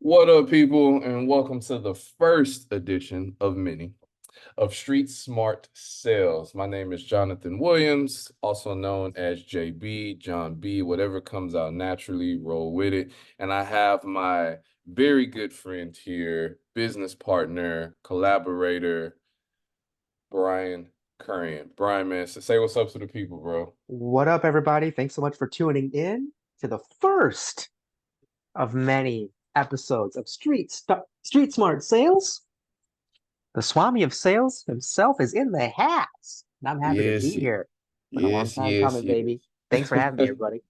What up, people, and welcome to the first edition of many of Street Smart Sales. My name is Jonathan Williams, also known as JB, John B, whatever comes out naturally, roll with it. And I have my very good friend here, business partner, collaborator, Brian Curran. Brian, man, so say what's up to the people, bro. What up, everybody? Thanks so much for tuning in to the first of many episodes of Street Smart Sales. The Swami of Sales himself is in the house, and I'm happy to Yes, be here. Been a long yes, time yes, coming, baby. Thanks for having me, yes. everybody.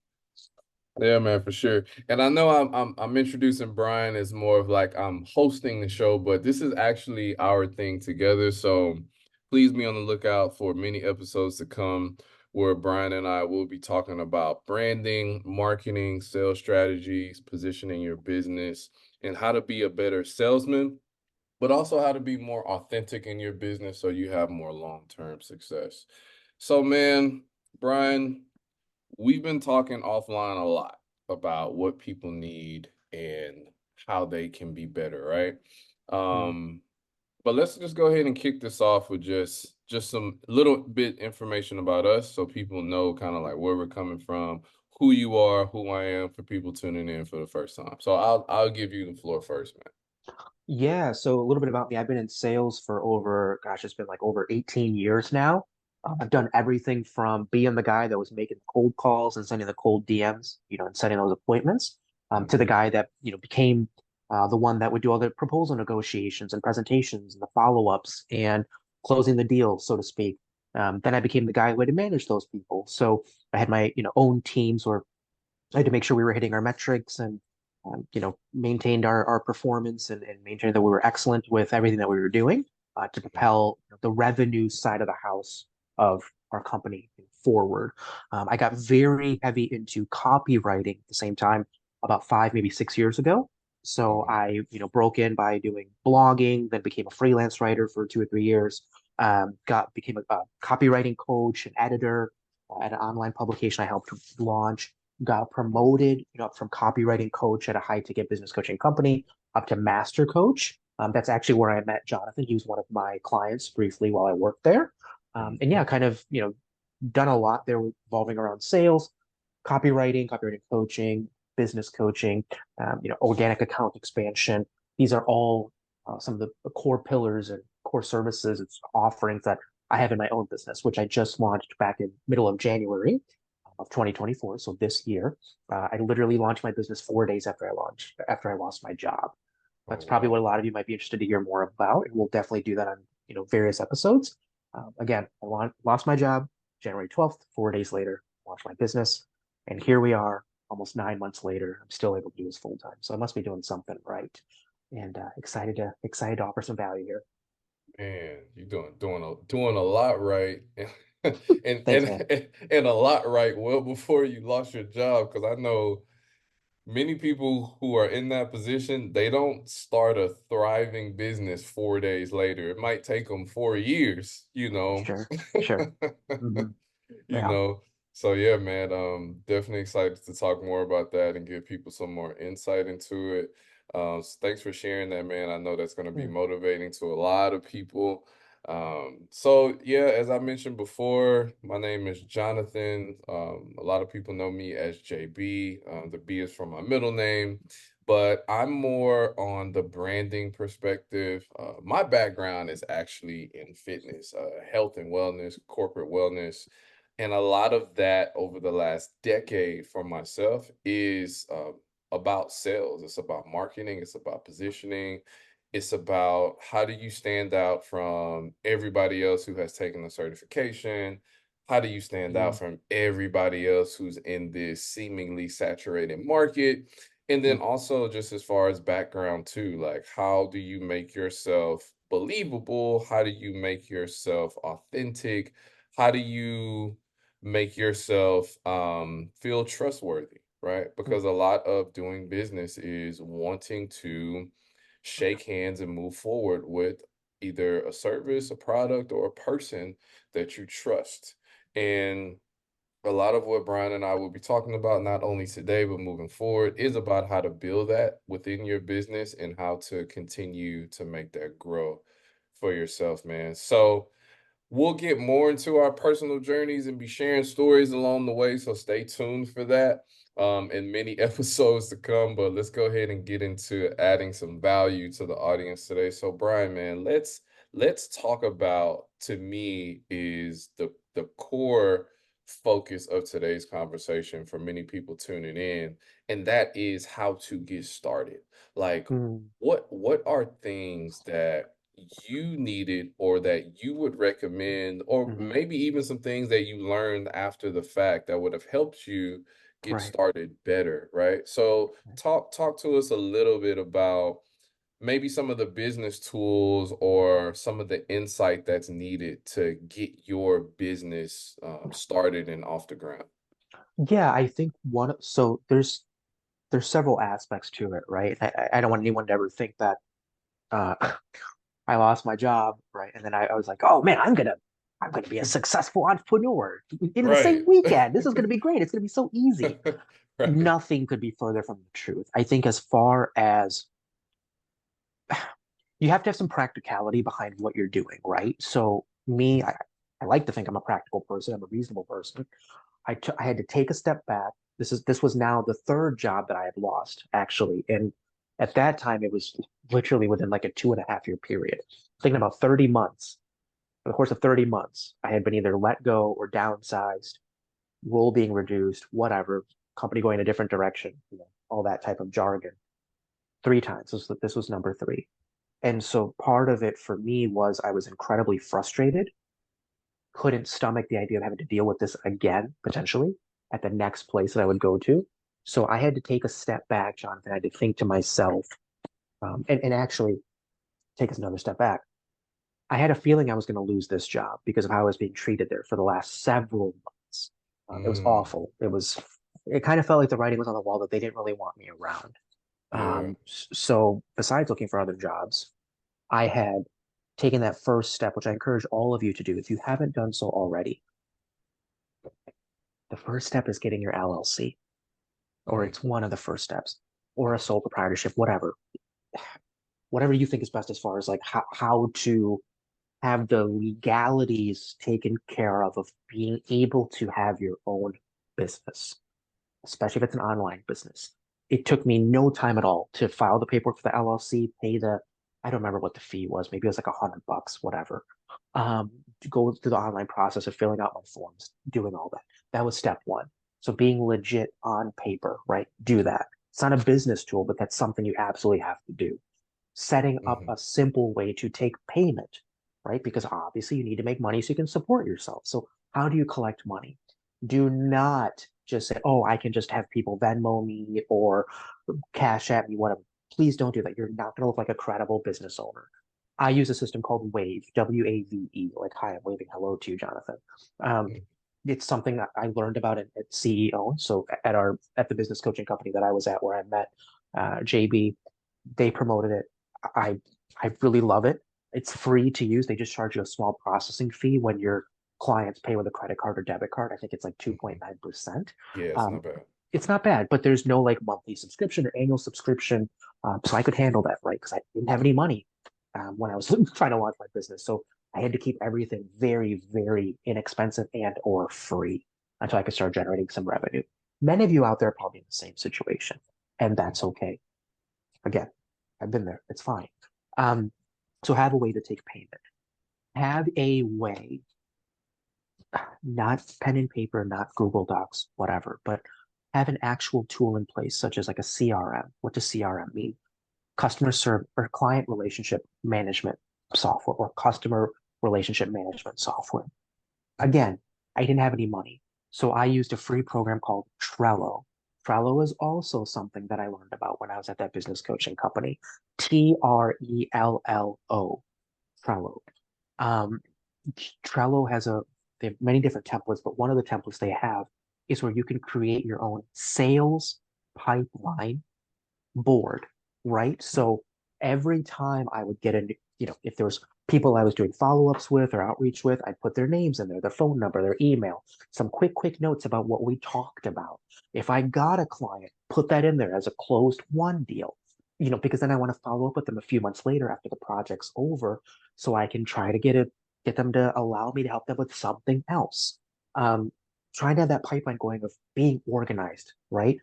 Yeah, man, for sure. And I know I'm introducing Brian as more of like I'm hosting the show, but this is actually our thing together. So please be on the lookout for many episodes to come where Brian and I will be talking about branding, marketing, sales strategies, positioning your business, and how to be a better salesman, but also how to be more authentic in your business so you have more long-term success. So, man, Brian, we've been talking offline a lot about what people need and how they can be better, right? Mhm. Um, but let's just go ahead and kick this off with just some little bit information about us so people know kind of like where we're coming from, who you are, who I am for people tuning in for the first time. So I'll give you the floor first, man. Yeah, so a little bit about me. I've been in sales for it's been like over 18 years now. I've done everything from being the guy that was making cold calls and sending the cold DMs, and setting those appointments, to the Mhm. guy that, became the one that would do all the proposal negotiations and presentations and the follow-ups and closing the deal, so to speak. Then I became the guy who had to manage those people. So I had my, own teams, or I had to make sure we were hitting our metrics and maintained our performance and maintained that we were excellent with everything that we were doing, to propel the revenue side of the house of our company forward. I got very heavy into copywriting at the same time about 5, maybe 6 years ago. So Mhm. I, broke in by doing blogging, then became a freelance writer for 2 or 3 years. Got became a copywriting coach, an editor at an online publication I helped launch. Got promoted, from copywriting coach at a high ticket business coaching company up to master coach. That's actually where I met Jonathan. He was one of my clients briefly while I worked there. And Mhm. yeah, kind of, done a lot there revolving around sales, copywriting coaching, business coaching, organic account expansion. These are all some of the core pillars and core services and offerings that I have in my own business, which I just launched back in middle of January of 2024. So this year, I literally launched my business 4 days after I lost my job. Oh, That's probably what a wow. lot of you might be interested to hear more about, and we'll definitely do that on various episodes. Again, lost my job January 12th. 4 days later, launched my business, and here we are, almost 9 months later. I'm still able to do this full time, so I must be doing something right. And excited to offer some value here. Man, you're doing a lot right, and Thanks, man. and a lot right well before you lost your job. Because I know many people who are in that position, they don't start a thriving business 4 days later. It might take them 4 years, you know. Sure, sure. Hmm. You Yeah. know. So yeah, man, definitely excited to talk more about that and give people some more insight into it. So thanks for sharing that, man. I know that's going to be Yeah. motivating to a lot of people. So yeah, as I mentioned before, my name is Jonathan. A lot of people know me as JB. The B is from my middle name, but I'm more on the branding perspective. My background is actually in fitness, health and wellness, corporate wellness. And a lot of that over the last decade for myself is about sales. It's about marketing. It's about positioning. It's about how do you stand out from everybody else who has taken a certification? How do you stand out Mm, from everybody else who's in this seemingly saturated market? And then mm, also just as far as background too, like how do you make yourself believable? How do you make yourself authentic? How do you make yourself feel trustworthy, right? mm, Because a lot of doing business is wanting to shake hands and move forward with either a service, a product, or a person that you trust. And a lot of what Brian and I will be talking about, not only today, but moving forward, is about how to build that within your business and how to continue to make that grow for yourself, man. So, we'll get more into our personal journeys and be sharing stories along the way, so stay tuned for that in many episodes to come. But let's go ahead and get into adding some value to the audience today. So, Brian, man, let's talk about, to me, is the core focus of today's conversation for many people tuning in, and that is how to get started. Like, Mm, what are things that you needed or that you would recommend, or mhm. maybe even some things that you learned after the fact that would have helped you get Right. started better, right? So talk to us a little bit about maybe some of the business tools or some of the insight that's needed to get your business started and off the ground. Yeah, I think so there's several aspects to it, right? I don't want anyone to ever think that uh I lost my job, right? And then I was like, oh man, I'm gonna be a successful entrepreneur in the Right. same weekend. This is gonna be great. It's gonna be so easy. Right. Nothing could be further from the truth. I think as far as you have to have some practicality behind what you're doing, right? So me, I like to think I'm a practical person. I'm a reasonable person. I had to take a step back. This was now the third job that I had lost, actually. And at that time, it was literally within like a 2.5 year period. Thinking about 30 months. For the course of 30 months, I had been either let go or downsized, role being reduced, whatever, company going a different direction, all that type of jargon. 3 times. This was number three. And so part of it for me was I was incredibly frustrated, couldn't stomach the idea of having to deal with this again, potentially, at the next place that I would go to. So I had to take a step back, Jonathan. I had to think to myself, and actually take us another step back. I had a feeling I was going to lose this job because of how I was being treated there for the last several months. It was Mm, awful. It kind of felt like the writing was on the wall that they didn't really want me around. yeah. So besides looking for other jobs, I had taken that first step, which I encourage all of you to do. If you haven't done so already, the first step is getting your LLC, or Mm, it's one of the first steps, or a sole proprietorship, whatever you think is best as far as like how to have the legalities taken care of being able to have your own business, especially if it's an online business. It took me no time at all to file the paperwork for the LLC, I don't remember what the fee was. Maybe it was like $100, whatever. To go through the online process of filling out my forms, doing all that. That was step one. So being legit on paper, right? Do that. It's not a business tool, but that's something you absolutely have to do. Setting up mhm, a simple way to take payment, right? Because obviously you need to make money so you can support yourself. So how do you collect money? Do not just say, oh, I can just have people Venmo me or Cash at me, whatever. Please don't do that. You're not going to look like a credible business owner. I use a system called Wave, WAVE, like, hi, I'm waving hello to you, Jonathan. Um, mm, it's something I learned about at CEO. So at the business coaching company that I was at, where I met JB, they promoted it. I I really love it. It's free to use. They just charge you a small processing fee when your clients pay with a credit card or debit card. I think it's like mhm. 2.9%. Yeah, it's Um, not bad. it's not bad, but there's no like monthly subscription or annual subscription. So I could handle that, right? Because I didn't have any money when I was trying to launch my business. So I had to keep everything very, very inexpensive and or free until I could start generating some revenue. Many of you out there are probably in the same situation, and Mm, that's okay. Again, I've been there. It's fine. Um, so have a way to take payment. Have a way, not pen and paper, not Google Docs, whatever, but have an actual tool in place, such as like a CRM. What does CRM mean? Customer service or client relationship management software or customer relationship management software. Again, I didn't have any money. So I used a free program called Trello. Trello is also something that I learned about when I was at that business coaching company. Trello. Trello. Um, Trello they have many different templates, but one of the templates they have is where you can create your own sales pipeline board, right? So every time I would get if there was people I was doing follow-ups with or outreach with, I'd put their names in there, their phone number, their email, some quick notes about what we talked about. If I got a client, put that in there as a closed one deal, because then I want to follow up with them a few months later after the project's over, so I can try to get them to allow me to help them with something else. Um, Trying to have that pipeline going of being organized, right?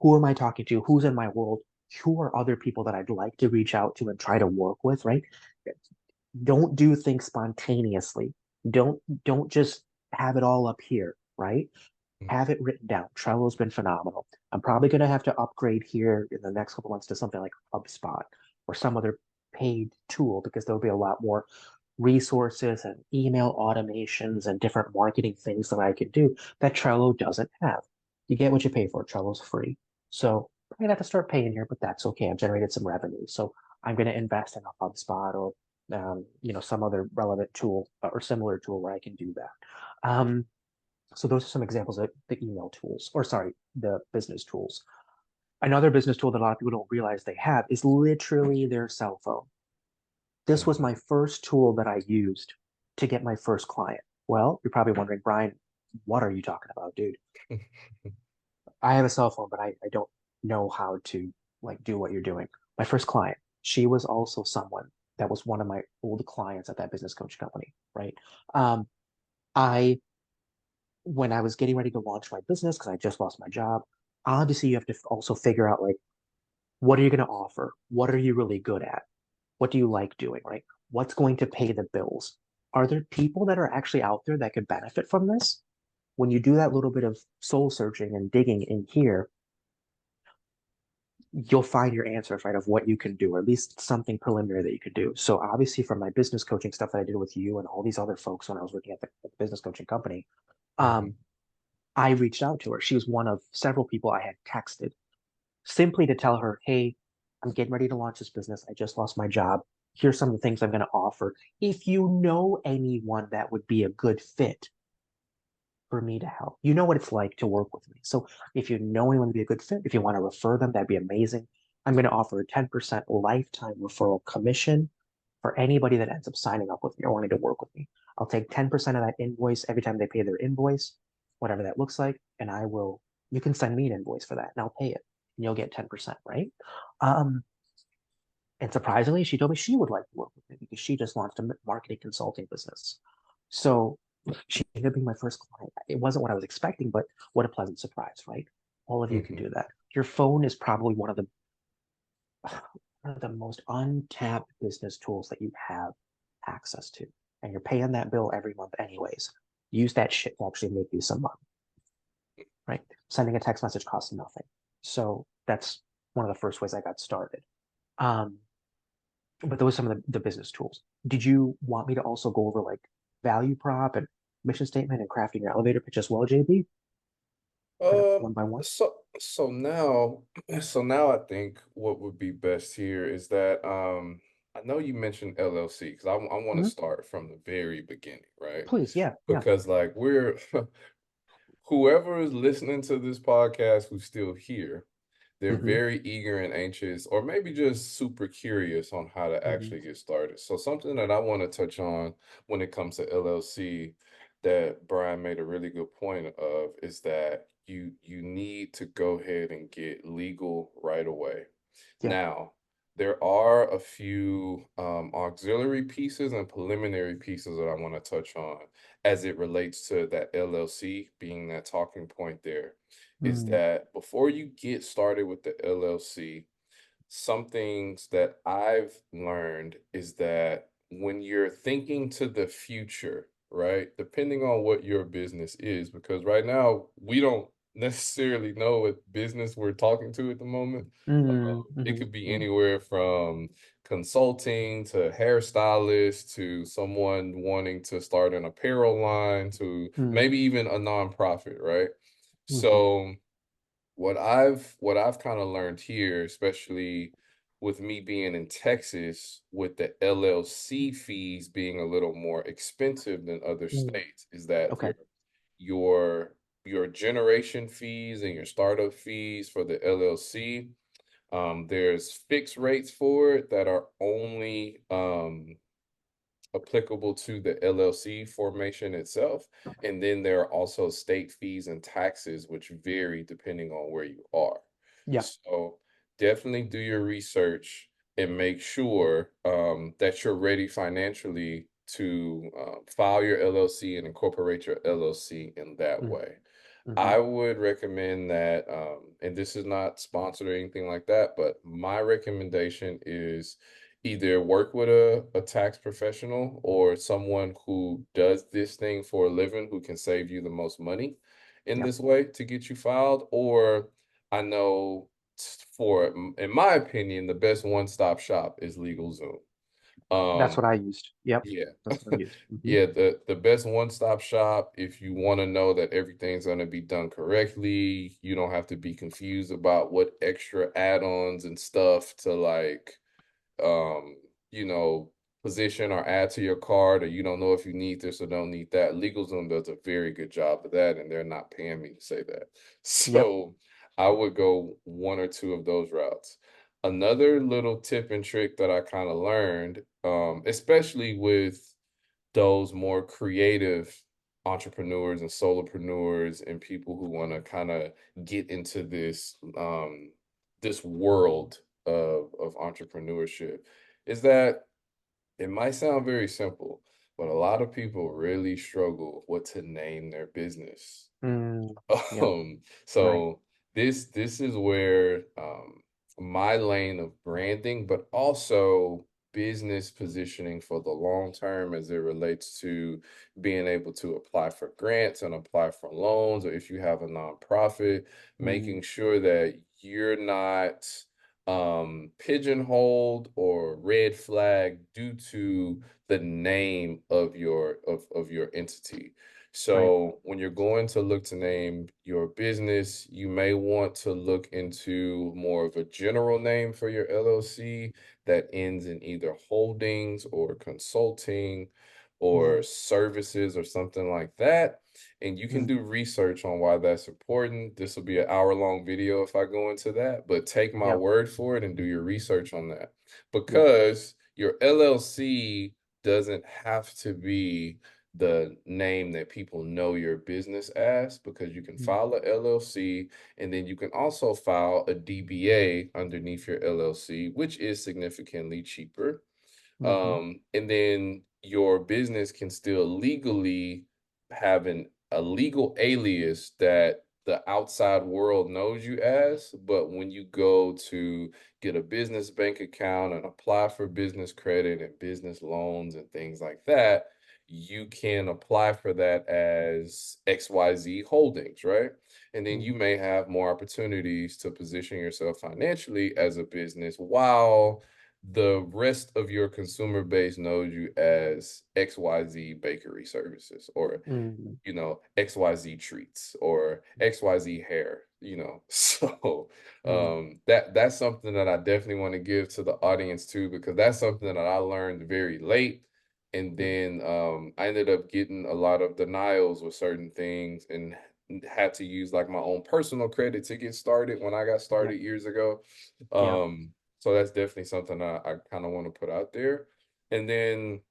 Who am I talking to? Who's in my world? Who are other people that I'd like to reach out to and try to work with, right? Don't do things spontaneously. Don't just have it all up here, right? Have it written down. Trello's been phenomenal. I'm probably going to have to upgrade here in the next couple months to something like HubSpot or some other paid tool because there'll be a lot more resources and email automations and different marketing things that I could do that Trello doesn't have. You get what you pay for. Trello's free. So I'm gonna have to start paying here, but that's okay. I've generated some revenue. So I'm gonna invest in a HubSpot or some other relevant tool or similar tool where I can do that. So those are some examples of the email tools, or sorry, the business tools. Another business tool that a lot of people don't realize they have is literally their cell phone. This was Mhm. my first tool that I used to get my first client. Well, you're probably wondering, Brian, what are you talking about, dude? I have a cell phone, but I don't know how to like do what you're doing. My first client, she was also someone that was one of my old clients at that business coaching company, right? Um, I when I was getting ready to launch my business because I just lost my job, obviously you have to also figure out like what are you going to offer? What are you really good at? What do you like doing, right? What's going to pay the bills? Are there people that are actually out there that could benefit from this? When you do that little bit of soul searching and digging in here, you'll find your answers, right, of what you can do, or at least something preliminary that you could do. So obviously from my business coaching stuff that I did with you and all these other folks when I was working at the business coaching company, Mhm. um, I reached out to her. She was one of several people I had texted simply to tell her, hey, I'm getting ready to launch this business. I just lost my job. Here's some of the things I'm going to offer. If you know anyone that would be a good fit for me to help, you know what it's like to work with me. So if you know anyone to be a good fit, if you want to refer them, that'd be amazing. I'm going to offer a 10% lifetime referral commission for anybody that ends up signing up with me or wanting to work with me. I'll take 10% of that invoice every time they pay their invoice, whatever that looks like, and you can send me an invoice for that and I'll pay it and you'll get 10%, right? Um, and surprisingly, she told me she would like to work with me because she just launched a marketing consulting business. So she ended up being my first client. It wasn't what I was expecting, but what a pleasant surprise, right? All of you can Mhm. do that. Your phone is probably one of the most untapped business tools that you have access to. And you're paying that bill every month anyways. Use that shit to actually make you some money, right? Sending a text message costs nothing. So that's one of the first ways I got started. Um, but those are some of the business tools. Did you want me to also go over like value prop and mission statement and crafting your elevator pitch as well, JB? Kind of Uh, one by one? so now I think what would be best here is that I know you mentioned LLC because I want to Mhm. start from the very beginning, right? Please, yeah, yeah. Because like we're whoever is listening to this podcast who's still here, they're Hmm. very eager and anxious, or maybe just super curious on how to Hmm. actually get started. So something that I want to touch on when it comes to LLC that Brian made a really good point of is that you need to go ahead and get legal right away. Yeah. Now, there are a few auxiliary pieces and preliminary pieces that I want to touch on as it relates to that LLC being that talking point there. Is Mm, that before you get started with the LLC, some things that I've learned is that when you're thinking to the future, right? Depending on what your business is, because right now we don't necessarily know what business we're talking to at the moment. mm, It hmm, could be hmm, anywhere from consulting to hairstylist to someone wanting to start an apparel line to mm, maybe even a nonprofit, right? hmm, So what I've kind of learned here, especially with me being in Texas, with the LLC fees being a little more expensive than other mm. states, is that Okay. your your generation fees and your startup fees for the LLC, there's fixed rates for it that are only applicable to the LLC formation itself. And then there are also state fees and taxes, which vary depending on where you are. Yeah, So definitely do your research and make sure that you're ready financially to file your LLC and incorporate your LLC in that mm, way. mm-hmm, I would recommend that, and this is not sponsored or anything like that, but my recommendation is either work with a tax professional or someone who does this thing for a living who can save you the most money in yeah, this way to get you filed. Or I know for, in my opinion, the best one-stop shop is LegalZoom. that's what Um, I used. Yep, yeah. that's what I've used. Yeah, the best one-stop shop if you want to know that everything's going to be done correctly, you don't have to be confused about what extra add-ons and stuff to like um, you know, position or add to your card, or you don't know if you need this or don't need that. LegalZoom does a very good job of that, and they're not paying me to say that. Yep. So I would go one or two of those routes. Another little tip and trick that I kind of learned, especially with those more creative entrepreneurs and solopreneurs and people who want to kind of get into this world of entrepreneurship, is that it might sound very simple, but a lot of people really struggle what to name their business. Mm, yep. Right. So this is where my lane of branding, but also business positioning for the long term as it relates to being able to apply for grants and apply for loans, or if you have a nonprofit, Mm, making sure that you're not pigeonholed or red flag due to the name of your entity. right. So when you're going to look to name your business, you may want to look into more of a general name for your LLC that ends in either holdings or consulting Mm, or services or something like that. And you can mm, do research on why that's important. This will be an hour-long video if I go into that, but take my yep. word for it and do your research on that. Yep. Because your LLC doesn't have to be the name that people know your business as, because you can Mm, file a LLC and then you can also file a DBA underneath your LLC, which is significantly cheaper. mm-hmm, And then your business can still legally have a legal alias that the outside world knows you as, but when you go to get a business bank account and apply for business credit and business loans and things like that, you can apply for that as XYZ Holdings, right? And then mm, you may have more opportunities to position yourself financially as a business while the rest of your consumer base knows you as XYZ Bakery Services, or mm, XYZ Treats, or XYZ Hair, So mm, that's something that I definitely want to give to the audience too, because that's something that I learned very late. And mm, then I ended up getting a lot of denials with certain things and had to use like my own personal credit to get started when I got yep. started years ago. Yep. So that's definitely something I kind of want to put out there. And then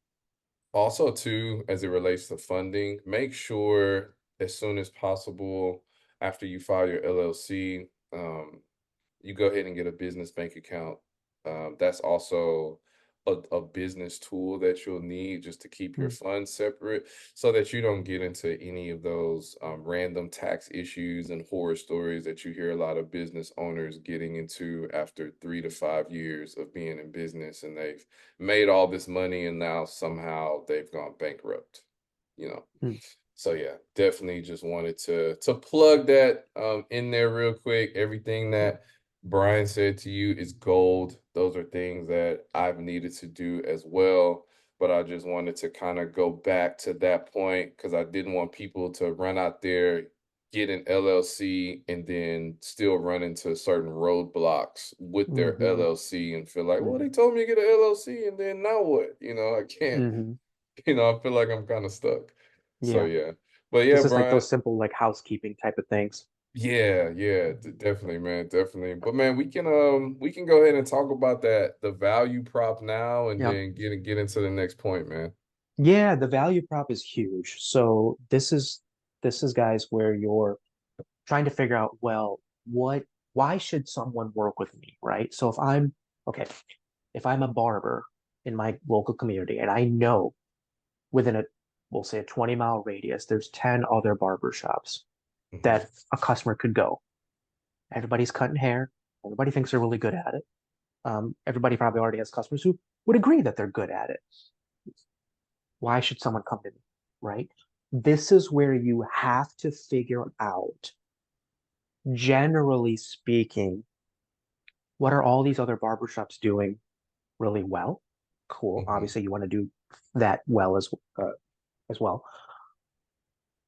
also too, as it relates to funding, make sure as soon as possible after you file your LLC, you go ahead and get a business bank account. That's also a business tool that you'll need just to keep your Mm, funds separate so that you don't get into any of those random tax issues and horror stories that you hear a lot of business owners getting into after 3 to 5 years of being in business, and they've made all this money and now somehow they've gone bankrupt, you know. mm, So yeah, definitely just wanted to plug that in there real quick. Everything yep. that Brian said to you is gold. Those are things that I've needed to do as well. But I just wanted to kind of go back to that point because I didn't want people to run out there, get an LLC, and then still run into certain roadblocks with their Mm-hmm, LLC and feel like, well, mm-hmm, they told me to get an LLC, and then now what? I can't, mm-hmm. I feel like I'm kind of stuck. So Yeah. yeah. But yeah, Just as like Brian, those simple like housekeeping type of things. yeah, yeah, Mhm. definitely, man, definitely. But man, we can go ahead and talk about that, the value prop now, and Yep. then get into the next point, man. Yeah, the value prop is huge. So this is guys where you're trying to figure out, well, what why should someone work with me, right? So okay, if I'm a barber in my local community and I know within we'll say a 20-mile radius, there's 10 other barber shops Hmm. that a customer could go. Everybody's cutting hair. Everybody thinks they're really good at it. Everybody probably already has customers who would agree that they're good at it. Why should someone come to me, right? This is where you have to figure out, generally speaking, what are all these other barbershops doing really well? Cool. Hmm. Obviously, you want to do that well as well.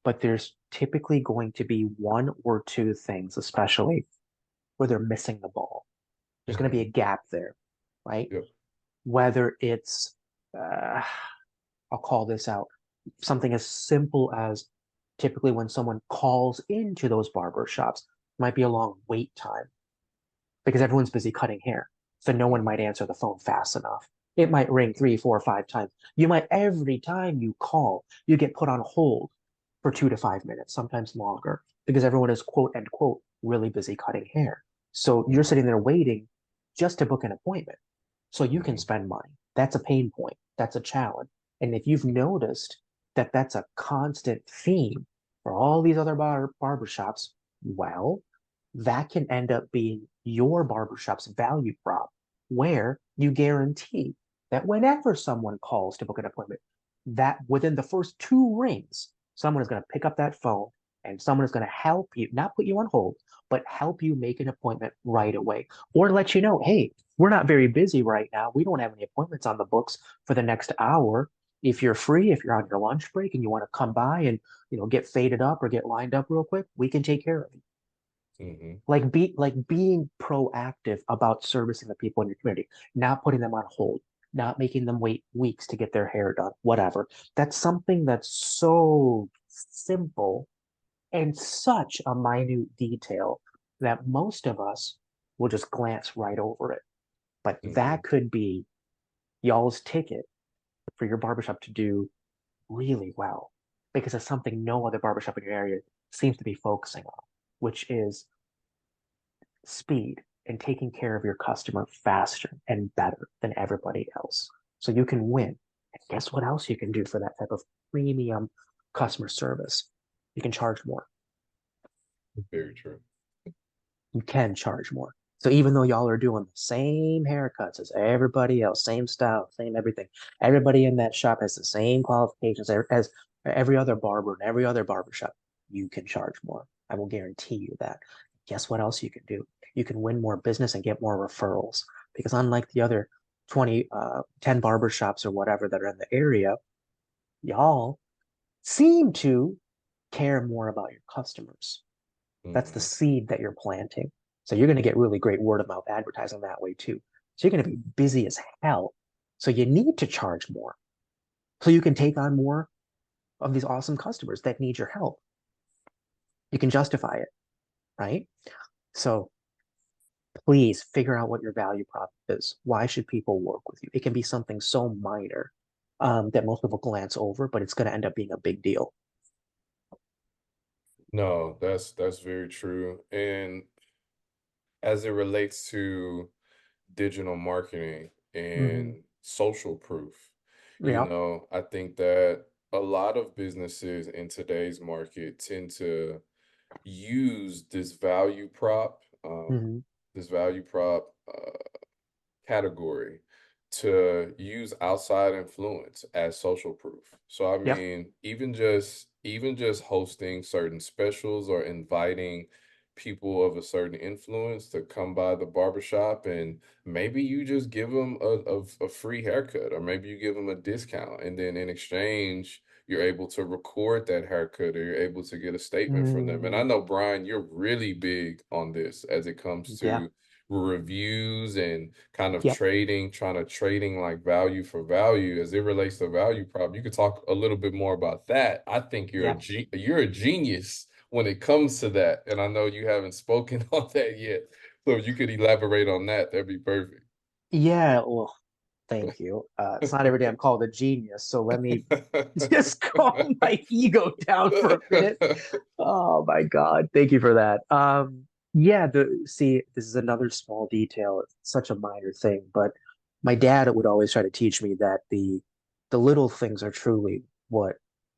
But there's typically going to be one or two things, especially where they're missing the ball. There's going to be a Hmm. gap there, right? Yep. Whether it's, uh, I'll call this out, something as simple as typically when someone calls into those barber shops, might be a long wait time because everyone's busy cutting hair. So no one might Hmm. answer the phone fast enough. It might ring three, four, five times. You might, every time you call, you get put on hold for 2 to 5 minutes, sometimes longer, because everyone is quote unquote really busy cutting hair. So you're Hmm. sitting there waiting just to book an appointment. So you can Hmm. spend money. That's a pain point. That's a challenge. And if you've noticed that that's a constant theme for all these other barbershops, well, that can end up being your barbershop's value prop, where you guarantee that whenever someone calls to book an appointment, that within the first two rings, someone is going to pick up that phone and someone is going to help you, not put you on hold, but help you make an appointment right away or let you know, hey, we're not very busy right now. We don't have any appointments on the books for the next hour. If you're free, if you're on your lunch break and you want to come by and get faded up or get lined up real quick, we can take care of you. Hmm. Like being proactive about servicing the people in your community, not putting them on hold, not making them wait weeks to get their hair done, whatever. That's something that's so simple and such a minute detail that most of us will just glance right over it. But Hmm. that could be y'all's ticket for your barbershop to do really well because it's something no other barbershop in your area seems to be focusing on, which is speed and taking care of your customer faster and better than everybody else. So you can win. And guess what else you can do for that type of premium customer service? You can charge more. Very true. You can charge more. So even though y'all are doing the same haircuts as everybody else, same style, same everything, everybody in that shop has the same qualifications as every other barber and every other barber shop, you can charge more. I will guarantee you that. Guess what else you can do? You can win more business and get more referrals because unlike the other 10 barber shops or whatever that are in the area, y'all seem to care more about your customers. That's the Hmm. seed that you're planting. So you're going to get really great word of mouth advertising that way too. So you're going to be busy as hell. So you need to charge more so you can take on more of these awesome customers that need your help. You can justify it, right? So please figure out what your value prop is. Why should people work with you? It can be something so minor that most people glance over, but it's going to end up being a big deal. No, that's very true. And as it relates to digital marketing Hmm. and social proof, Yeah. I think that a lot of businesses in today's market tend to use Hmm. this value prop category to use outside influence as social proof. So I Yep. mean, even just hosting certain specials or inviting people of a certain influence to come by the barbershop and maybe you just give them a free haircut or maybe you give them a discount and then in exchange you're able to record that haircut or you're able to get a statement from them. And I Mm, know Brian, you're really big on this as it comes yeah. to reviews and kind of Yep. trying to trading like value for value as it relates to value prop. You could talk a little bit more about that. I think Yep. you're a genius when it comes to that, and I know you haven't spoken on that yet. So if you could elaborate on that, that'd be perfect. Yeah. Well, Thank you. It's not every day I'm called a genius, so let me just calm my ego down for a minute. Oh my God. Thank you for that. Yeah, see, this is another small detail. It's such a minor thing, but my dad would always try to teach me that the little things are truly what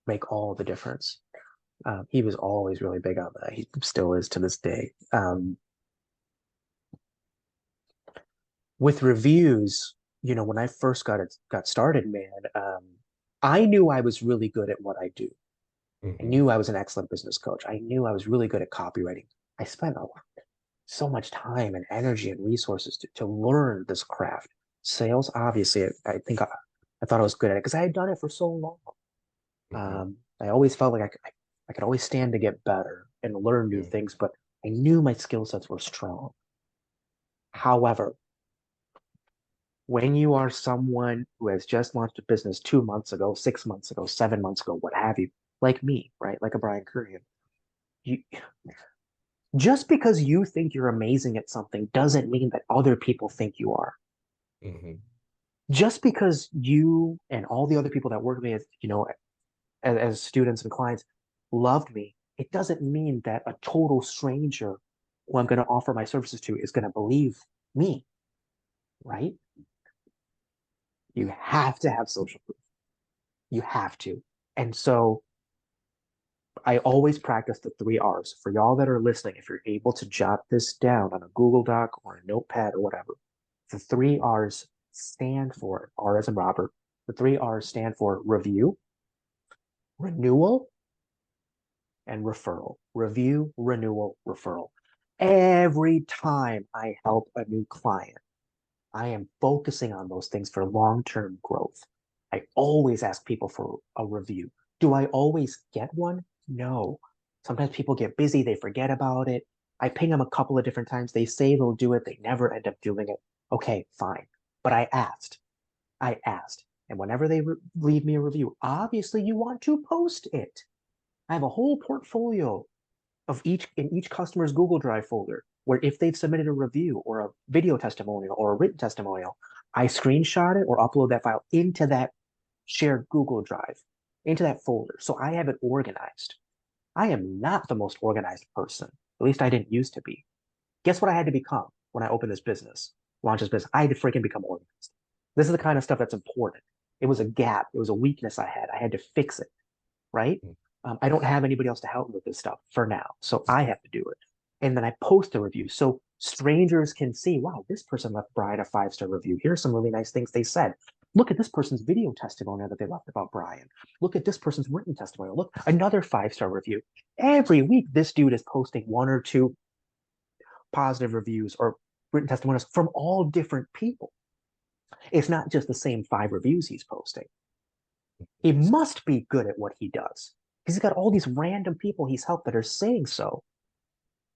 make all the difference. He was always really big on that. He still is to this day. With reviews, when I first got started, man, I knew I was really good at what I do. I Hmm. knew I was an excellent business coach. I knew I was really good at copywriting. I spent so much time and energy and resources to learn this craft. Sales, obviously, I think I thought I was good at it because I had done it for so long. Hmm. I always felt like I could always stand to get better and learn new Yeah. things, but I knew my skill sets were strong. However, when you are someone who has just launched a business 2 months ago, 6 months ago, 7 months ago, what have you, like me, right? Like a Brian Currier, you just because you think you're amazing at something doesn't mean that other people think you are. Hmm. Just because you and all the other people that work with me, as students and clients loved me, it doesn't mean that a total stranger who I'm going to offer my services to is going to believe me, right? You have to have social proof. You have to. And so I always practice the 3 R's. For y'all that are listening, if you're able to jot this down on a Google Doc or a notepad or whatever, the 3 R's stand for R as in Robert. The 3 R's stand for review, renewal, and referral. Review, renewal, referral. Every time I help a new client, I am focusing on those things for long-term growth. I always ask people for a review. Do I always get one? No. Sometimes people get busy, they forget about it. I ping them a couple of different times. They say they'll do it, they never end up doing it. Okay, fine. But I asked. I asked. And whenever they leave me a review, obviously you want to post it. I have a whole portfolio of each customer's Google Drive folder where if they've submitted a review or a video testimonial or a written testimonial, I screenshot it or upload that file into that shared Google Drive, into that folder. So I have it organized. I am not the most organized person. At least I didn't used to be. Guess what I had to become when I opened this business, launched this business? I had to freaking become organized. This is the kind of stuff that's important. It was a gap. It was a weakness I had. I had to fix it, right? I don't have anybody else to help me with this stuff for now. So I have to do it. And then I post a review so strangers can see, wow, this person left Brian a 5-star review. Here's some really nice things they said. Look at this person's video testimonial that they left about Brian. Look at this person's written testimonial. Look, another 5-star review. Every week, this dude is posting one or two positive reviews or written testimonials from all different people. It's not just the same 5 reviews he's posting. He must be good at what he does because he's got all these random people he's helped that are saying so.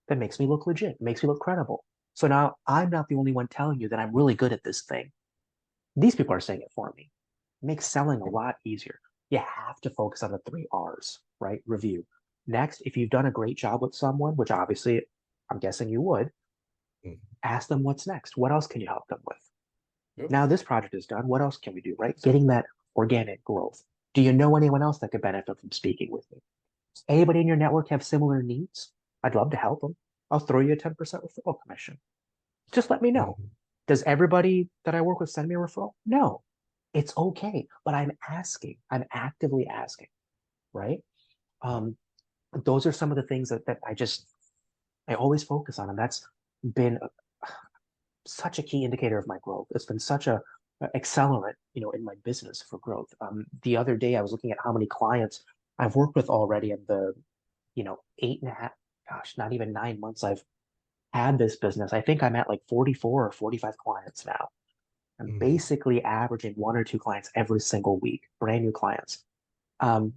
That makes me look legit, makes me look credible. So now I'm not the only one telling you that I'm really good at this thing. These people are saying it for me. It makes selling a lot easier. You have to focus on the 3 R's, right? Review. Next, if you've done a great job with someone, which obviously I'm guessing you would, Hmm. ask them what's next. What else can you help them with? Yep. Now this project is done. What else can we do, right? Getting that organic growth. Do you know anyone else that could benefit from speaking with me? Anybody in your network have similar needs? I'd love to help them. I'll throw you a 10% referral commission. Just let me know. Hmm. Does everybody that I work with send me a referral? No. It's okay. But I'm asking. I'm actively asking, right? Um, those are some of the things that I always focus on. And that's been such a key indicator of my growth. It's been such a accelerant, in my business for growth. The other day I was looking at how many clients I've worked with already in the, 8.5, gosh, not even 9 months I've had this business. I think I'm at like 44 or 45 clients now. I'm Hmm. basically averaging 1 or 2 clients every single week, brand new clients. Um,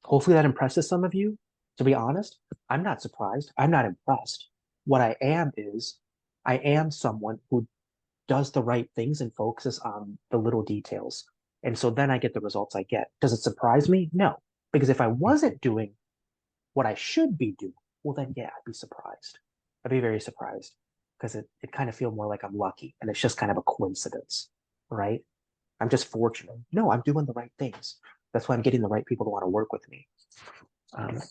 Hopefully that impresses some of you. To be honest, I'm not surprised. I'm not impressed. What I am is I am someone who does the right things and focuses on the little details. And so then I get the results I get. Does it surprise me? No. Because if I wasn't doing what I should be doing, well, then yeah, I'd be surprised. I'd be very surprised because it kind of feel more like I'm lucky and it's just kind of a coincidence. right? I'm just fortunate. No, I'm doing the right things. That's why I'm getting the right people to want to work with me.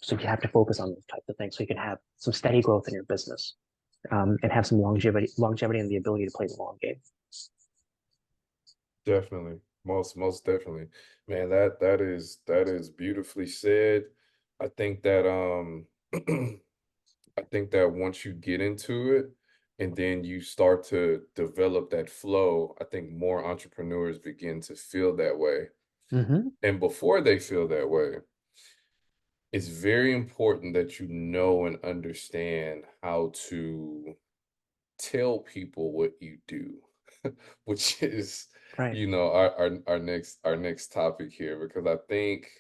So you have to focus on those types of things so you can have some steady growth in your business, and have some longevity and the ability to play the long game. Definitely. Most definitely. Man, that is beautifully said. I think that I think that once you get into it and then you start to develop that flow, I think more entrepreneurs begin to feel that way. Mm-hmm. And before they feel that way, it's very important that you know and understand how to tell people what you do, which is, Right. our next topic here, because I think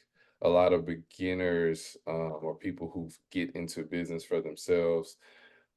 a lot of beginners, or people who get into business for themselves,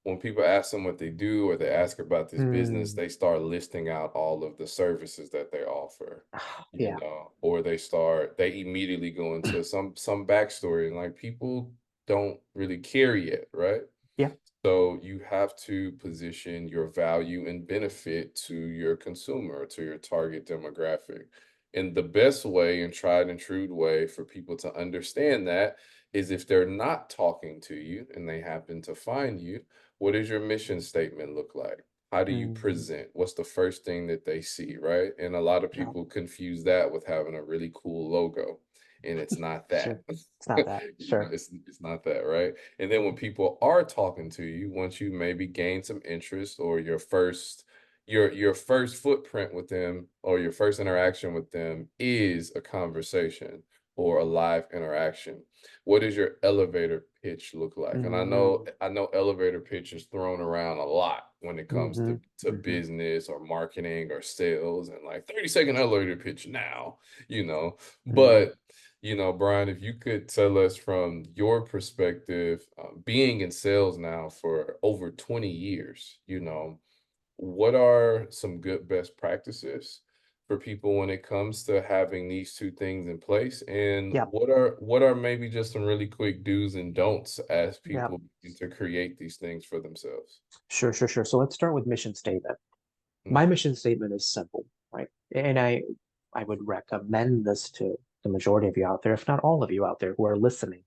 when people ask them what they do or they ask about this business, Mm. they start listing out all of the services that they offer, Yeah. or they immediately go into some backstory, and like people don't really care yet, right? Yeah. So you have to position your value and benefit to your consumer, to your target demographic. And the best way and tried and true way for people to understand that is if they're not talking to you and they happen to find you, what does your mission statement look like? How do you Mm. present? What's the first thing that they see, right? And a lot of Yeah. people confuse that with having a really cool logo, and it's not that. Sure. It's not that. Sure. It's not that, right? And then when people are talking to you, once you maybe gain some interest, or your first footprint with them, or your first interaction with them is a conversation or a live interaction. What does your elevator pitch look like? And I know Mm-hmm. I know elevator pitch is thrown around a lot when it comes Mm-hmm. to Mm-hmm. business or marketing or sales, and like 30-second elevator pitch now, you know. Mm-hmm. But Brian, if you could tell us from your perspective, being in sales now for over 20 years, what are some good best practices for people when it comes to having these two things in place? And Yeah. what are maybe just some really quick do's and don'ts as Yeah. people begin to create these things for themselves? Sure. Sure. Sure. So let's start with mission statement. My Mhm, mission statement is simple, right? And I would recommend this to the majority of you out there, if not all of you out there who are listening.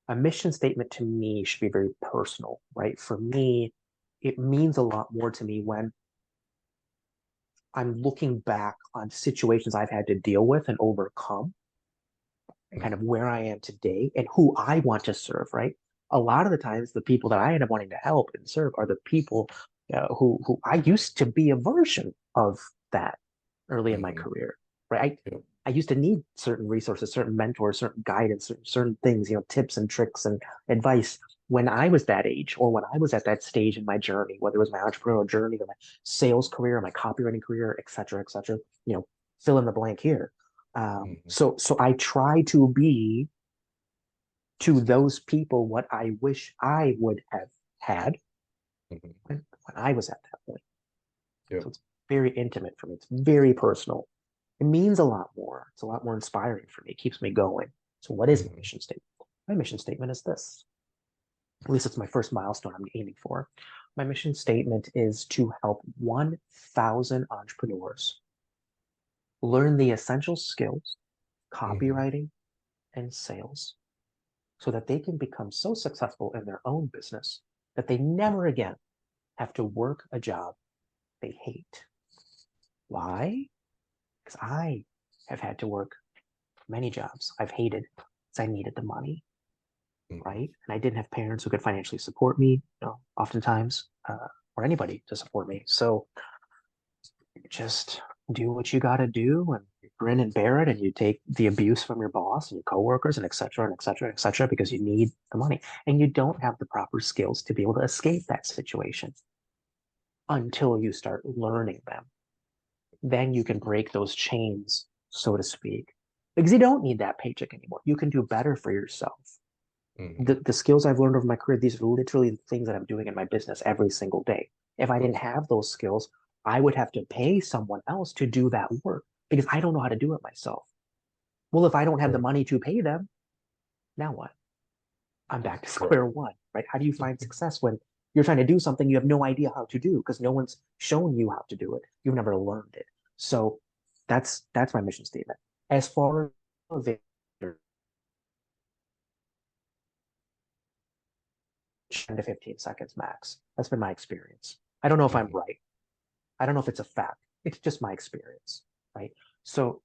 A mission statement to me should be very personal, right? For me, it means a lot more to me when I'm looking back on situations I've had to deal with and overcome, and kind mhm, of where I am today and who I want to serve, right? A lot of the times, the people that I end up wanting to help and serve are the people who I used to be a version of that early in my mhm. career, right? Yep. I used to need certain resources, certain mentors, certain guidance, certain things, tips and tricks and advice when I was that age or when I was at that stage in my journey, whether it was my entrepreneurial journey or my sales career, or my copywriting career, et cetera, fill in the blank here. Mhm, So I try to be to those people what I wish I would have had mhm. when I was at that point. So Yep. it's very intimate for me. It's very personal. It means a lot more. It's a lot more inspiring for me. It keeps me going. So what is my Mhm, mission statement? My mission statement is this. At least it's my first milestone I'm aiming for. My mission statement is to help 1,000 entrepreneurs learn the essential skills, mhm, copywriting, and sales so that they can become so successful in their own business that they never again have to work a job they hate. Why? Because I have had to work many jobs I've hated because I needed the money, mhm. right? And I didn't have parents who could financially support me, oftentimes, or anybody to support me. So just do what you got to do and you grin and bear it, and you take the abuse from your boss and your coworkers and et cetera and et cetera, et cetera, because you need the money and you don't have the proper skills to be able to escape that situation until you start learning them. Then you can break those chains, so to speak, because you don't need that paycheck anymore. You can do better for yourself. Mhm. The skills I've learned over my career, these are literally the things that I'm doing in my business every single day. If I didn't have those skills, I would have to pay someone else to do that work because I don't know how to do it myself. Well, if I don't have the Right. money to pay them, now what? I'm back to Right. square one, right? How do you find success when you're trying to do something you have no idea how to do because no one's shown you how to do it? You've never learned it. So that's my mission statement. As far as 10 to 15 seconds max. That's been my experience. I don't know if I'm Hmm. right. I don't know if it's a fact. It's just my experience, right? So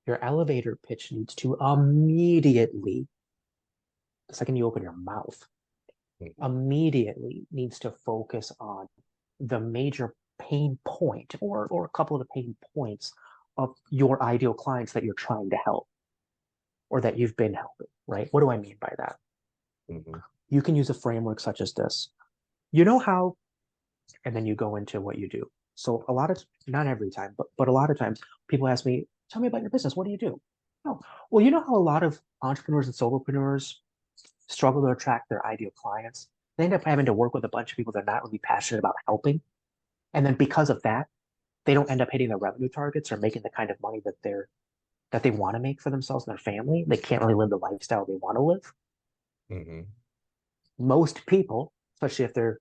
your elevator pitch needs to immediately, the second you open your mouth, Hmm. immediately needs to focus on the major pain point or a couple of the pain points of your ideal clients that you're trying to help or that you've been helping, right? What do I mean by that? Hmm. You can use a framework such as this. You know how, and then you go into what you do. So a lot of, not every time, but a lot of times people ask me, tell me about your business. What do you do? Oh, well, you know how a lot of entrepreneurs and solopreneurs struggle to attract their ideal clients? They end up having to work with a bunch of people they're not really passionate about helping. And then because of that, they don't end up hitting their revenue targets or making the kind of money that they want to make for themselves and their family. They can't really live the lifestyle they want to live. Hmm. Most people, especially if they're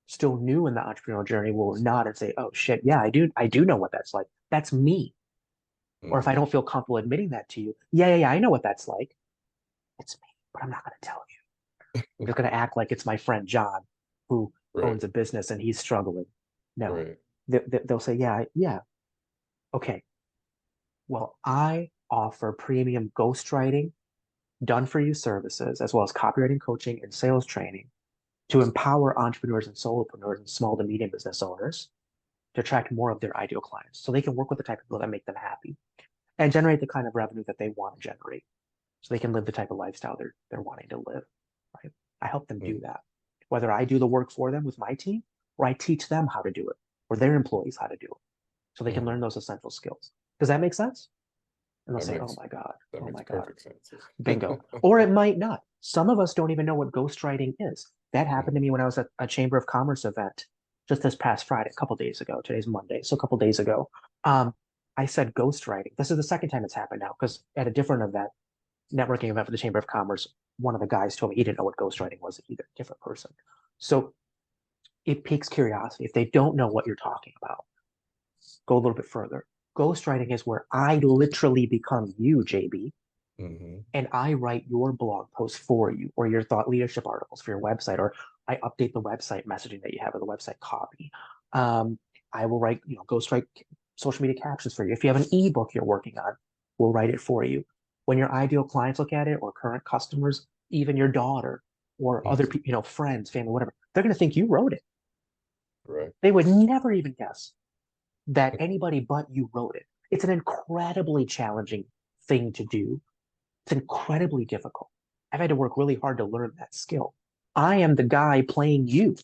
still new in the entrepreneurial journey, will nod and say, "Oh shit, yeah, I do know what that's like. That's me." Or if I Hmm. don't feel comfortable admitting that to you, yeah, I know what that's like. It's me, but I'm not going to tell you. I'm just going to act like it's my friend John who Right. owns a business and he's struggling. No, Right. they'll say, yeah, okay. Well, I offer premium ghostwriting, done for you services, as well as copywriting coaching and sales training to empower entrepreneurs and solopreneurs and small to medium business owners to attract more of their ideal clients so they can work with the type of people that make them happy and generate the kind of revenue that they want to generate so they can live the type of lifestyle they're wanting to live, right? I help them do Mm. that. Whether I do the work for them with my team or I teach them how to do it or their employees how to do it so they can learn Mm. those essential skills. Does that make sense? And they'll That say, makes that oh makes my God, perfect sense. bingo. Or it might not. Some of us don't even know what ghostwriting is. That happened to Mhm. me when I was at a Chamber of Commerce event just this past Friday, a couple days ago. Today's Monday, so a couple days ago. Um, I said ghostwriting. This is the second time it's happened now because at a different event, networking event for the Chamber of Commerce, one of the guys told me he didn't know what ghostwriting was either, different person. So it piques curiosity. If they don't know what you're talking about, go a little bit further. Ghostwriting is where I literally become you, JB, Mhm. and I write your blog post for you or your thought leadership articles for your website, or I update the website messaging that you have or the website copy. Um, I will write, ghostwrite social media captions for you. If you have an ebook you're working on, we'll write it for you. When your ideal clients look at it or current customers, even your daughter or other Mhm. people, friends, family, whatever, they're going to think you wrote it. Right. They would never even guess that anybody but you wrote it. It's an incredibly challenging thing to do. It's incredibly difficult. I've had to work really hard to learn that skill. I am the guy playing you,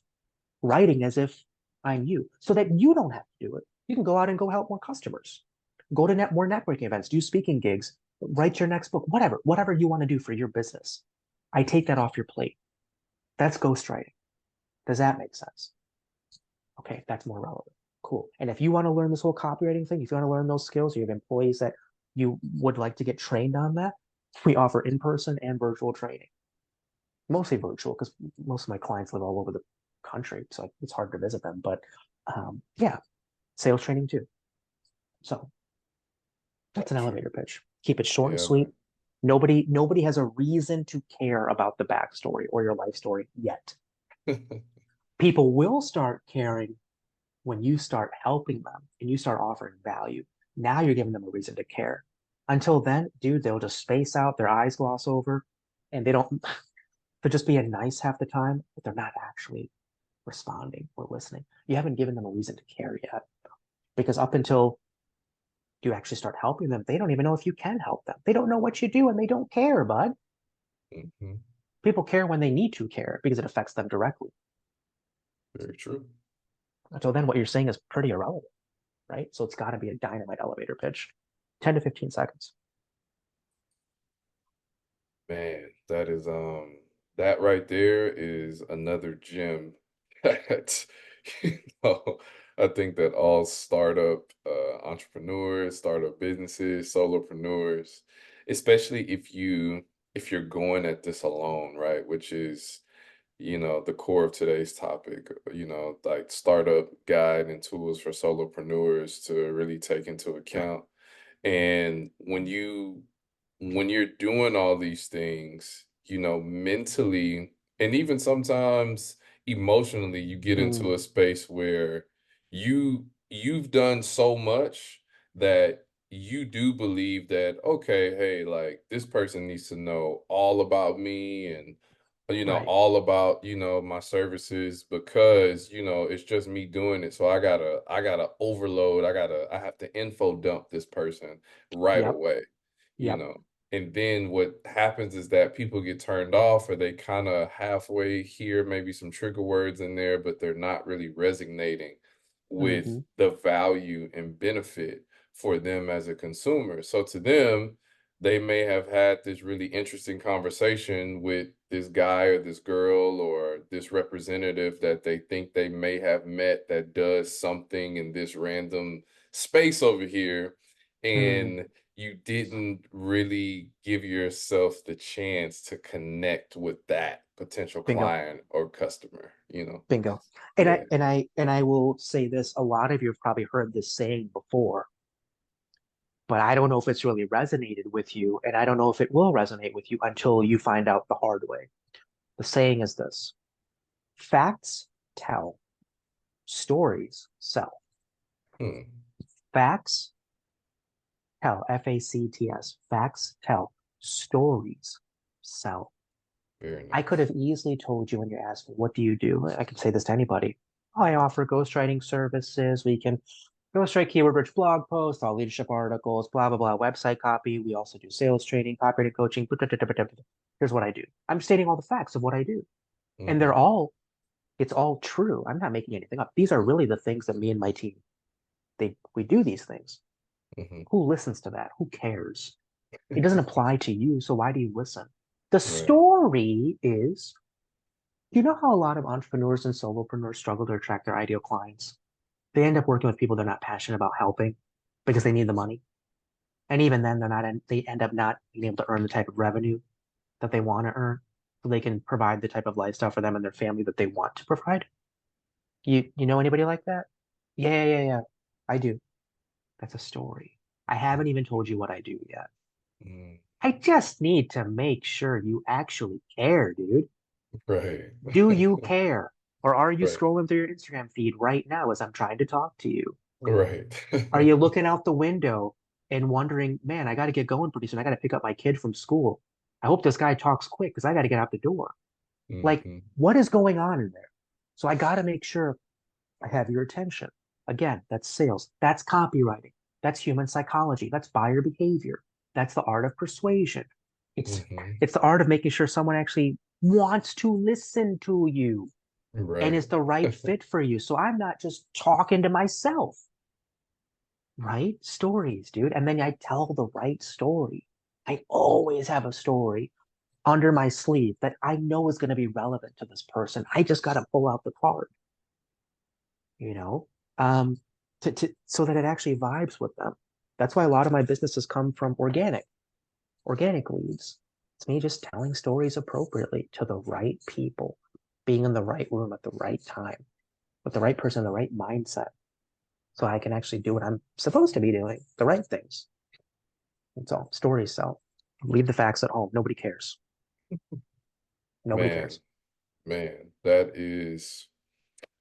writing as if I'm you, so that you don't have to do it. You can go out and go help more customers, go to more networking events, do speaking gigs, write your next book, whatever you want to do for your business. I take that off your plate. That's ghostwriting. Does that make sense? Okay, that's more relevant. Cool. And if you want to learn this whole copywriting thing, if you want to learn those skills, you have employees that you would like to get trained on that, we offer in-person and virtual training. Mostly virtual because most of my clients live all over the country, so it's hard to visit them. But yeah, sales training too. So that's an Got you. elevator pitch. Keep it short and Yeah, sweet. man. Nobody has a reason to care about the backstory or your life story yet. People will start caring when you start helping them and you start offering value. Now you're giving them a reason to care. Until then, dude, they'll just space out, their eyes gloss over, and they don't, they're just being nice half the time, but they're not actually responding or listening. You haven't given them a reason to care yet. Because up until you actually start helping them, they don't even know if you can help them. They don't know what you do and they don't care, bud. Mhm. People care when they need to care because it affects them directly. Very true. Until then, what you're saying is pretty irrelevant, right? So it's got to be a dynamite elevator pitch. 10 to 15 seconds. Man, that right there is another gem that you know I think that all startup entrepreneurs, startup businesses, solopreneurs, especially if you're going at this alone, right? Which is the core of today's topic, like startup guide and tools for solopreneurs to really take into account. And when you're doing all these things, mentally and even sometimes emotionally, you get into a Mm, space where you've done so much that you do believe that, okay, hey, like this person needs to know all about me and right. all about, my services because, it's just me doing it. So I gotta overload. I have to info dump this person right Yep. away, you Yep. know. And then what happens is that people get turned off or they kind of halfway hear maybe some trigger words in there, but they're not really resonating with Hmm. the value and benefit for them as a consumer. So to them, they may have had this really interesting conversation with this guy or this girl or this representative that they think they may have met that does something in this random space over here. Mm, And you didn't really give yourself the chance to connect with that potential bingo. client or customer. Bingo. And I Yeah. and I and I will say this, a lot of you have probably heard this saying before, but I don't know if it's really resonated with you, and I don't know if it will resonate with you until you find out the hard way. The saying is this: facts tell, stories sell. Hmm. Facts tell, F-A-C-T-S, facts tell, stories sell. Very I could nice. have easily told you when you asked me, what do you do? I could say this to anybody. Oh, I offer ghostwriting services. We can ghostwrite keyword rich blog posts, all leadership articles, blah, blah, blah, website copy. We also do sales training, copywriting coaching. Here's what I do. I'm stating all the facts of what I do. And Hmm. it's all true. I'm not making anything up. These are really the things that me and my team, we do these things. Hmm. Who listens to that? Who cares? It doesn't apply to you, so why do you listen? The Right. story is, you know how a lot of entrepreneurs and solopreneurs struggle to attract their ideal clients? They end up working with people they're not passionate about helping because they need the money. And even then, they end up not being able to earn the type of revenue that they want to earn so they can provide the type of lifestyle for them and their family that they want to provide. You know anybody like that? Yeah, yeah, yeah, yeah. I do. That's a story. I haven't even told you what I do yet. Mm. I just need to make sure you actually care, dude. Right. Do you care? Or are you Right. scrolling through your Instagram feed right now as I'm trying to talk to you? Right. Are you looking out the window and wondering, man, I got to get going pretty soon. I got to pick up my kid from school. I hope this guy talks quick because I got to get out the door. Like, Hmm. what is going on in there? So I got to make sure I have your attention. Again, that's sales. That's copywriting. That's human psychology. That's buyer behavior. That's the art of persuasion. It's Hmm. it's the art of making sure someone actually wants to listen to you and Right. is the right fit for you. So I'm not just talking to myself, right? Stories, dude. And then I tell the right story. I always have a story under my sleeve that I know is going to be relevant to this person. I just got to pull out the card, you know, um, so that it actually vibes with them. That's why a lot of my businesses come from organic leads. It's me just telling stories appropriately to the right people, being in the right room at the right time, with the right person, the right mindset, so I can actually do what I'm supposed to be doing, the right things. That's all. Stories sell. Leave the facts at home. Nobody cares. Nobody Man, cares. man, that is,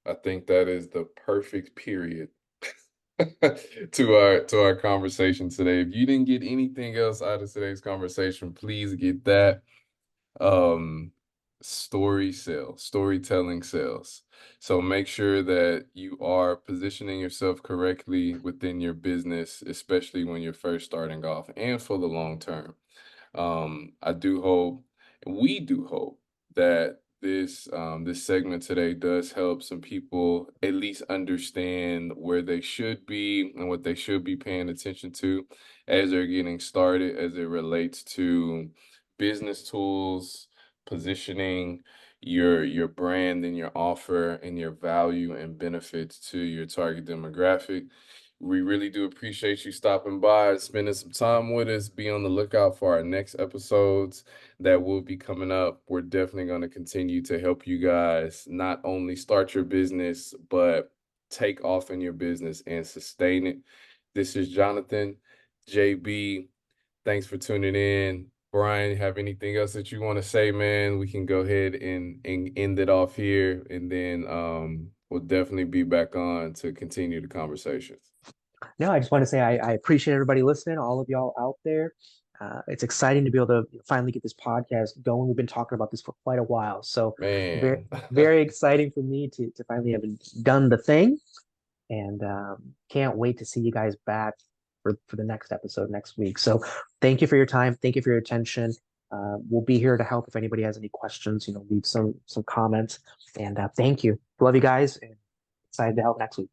I think that is the perfect period to our conversation today. If you didn't get anything else out of today's conversation, please get that. Um, storytelling sales. So make sure that you are positioning yourself correctly within your business, especially when you're first starting off and for the long term. I do hope, we do hope that this segment today does help some people at least understand where they should be and what they should be paying attention to as they're getting started as it relates to business tools, positioning your brand and your offer and your value and benefits to your target demographic. We really do appreciate you stopping by and spending some time with us. Be on the lookout for our next episodes that will be coming up. We're definitely going to continue to help you guys not only start your business, but take off in your business and sustain it. This is Jonathan, JB. Thanks for tuning in. Brian, have anything else that you want to say, man? We can go ahead and end it off here, and then we'll definitely be back on to continue the conversations. No, I just want to say I appreciate everybody listening, all of y'all out there. It's exciting to be able to finally get this podcast going. We've been talking about this for quite a while, so very Man. very exciting for me to finally have done the thing, and can't wait to see you guys back for the next episode next week. So thank you for your time, thank you for your attention. We'll be here to help if anybody has any questions. Leave some comments, and thank you. Love you guys, and excited to help next week.